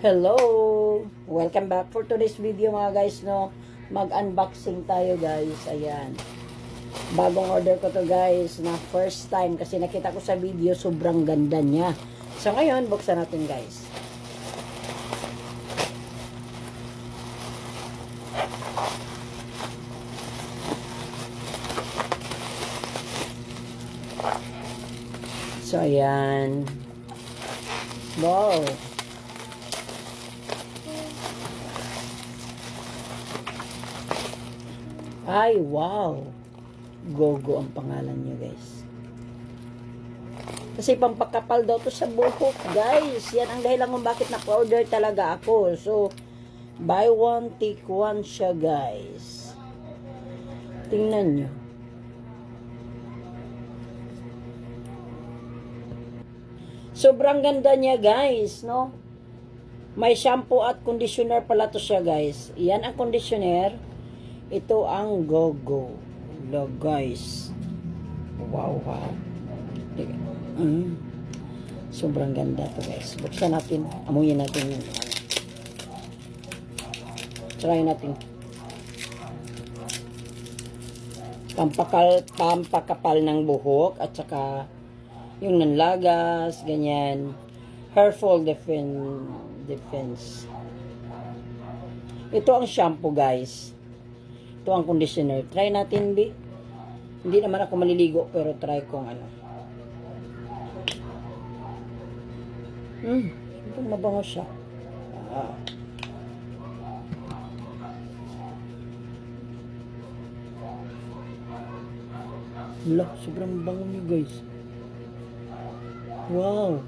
Hello! Welcome back for today's video mga guys, no? Mag-unboxing tayo guys, ayan. Bagong order ko to guys, na first time kasi nakita ko sa video, sobrang ganda niya. So ngayon, buksan natin guys. So ayan. Wow! Ay, wow. Gogo ang pangalan nyo, guys. Kasi pampakapal daw to sa buhok, guys. Yan ang dahilan kung bakit naka-order talaga ako. So, buy one, take one siya, guys. Tingnan nyo. Sobrang ganda niya, guys, no? May shampoo at conditioner pala to siya, guys. Yan ang conditioner. Ito ang Gogo. Look guys. Wow, wow. Sobrang ganda to guys. Buksan natin. Amuyin natin yung try natin. Pampakapal ng buhok at saka yung nanlagas, ganyan. Hair fall defense. Ito ang shampoo guys. Ito ang conditioner. Try natin, B. Hindi naman ako maliligo, pero try kong ano. Ito mabango siya. Wala, sobrang bango niyo, guys. Wow.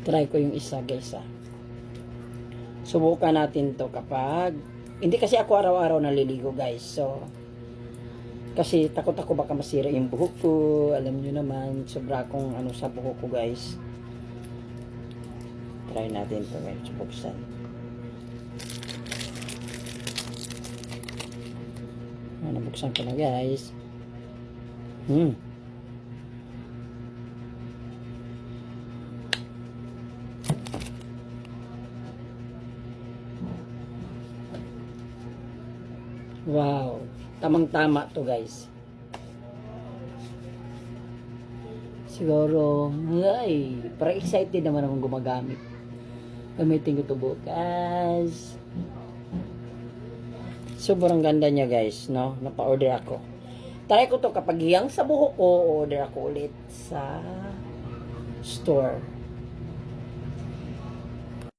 Try ko yung isa guys Subukan natin to kapag hindi kasi ako araw-araw naliligo guys. So kasi takot ako baka masira yung buhok ko. Alam nyo naman sobra akong ano sa buhok ko guys. Try natin to guys. Buksan. Nabuksan ko na guys. Wow, tamang-tama to guys. Siguro, ay, parang excited naman akong gumagamit. Gamitin ko to bukas. Sobrang ganda niya guys, no? Napa-order ako. Try ko to kapag hiyang sa buhok ko, order ako ulit sa store.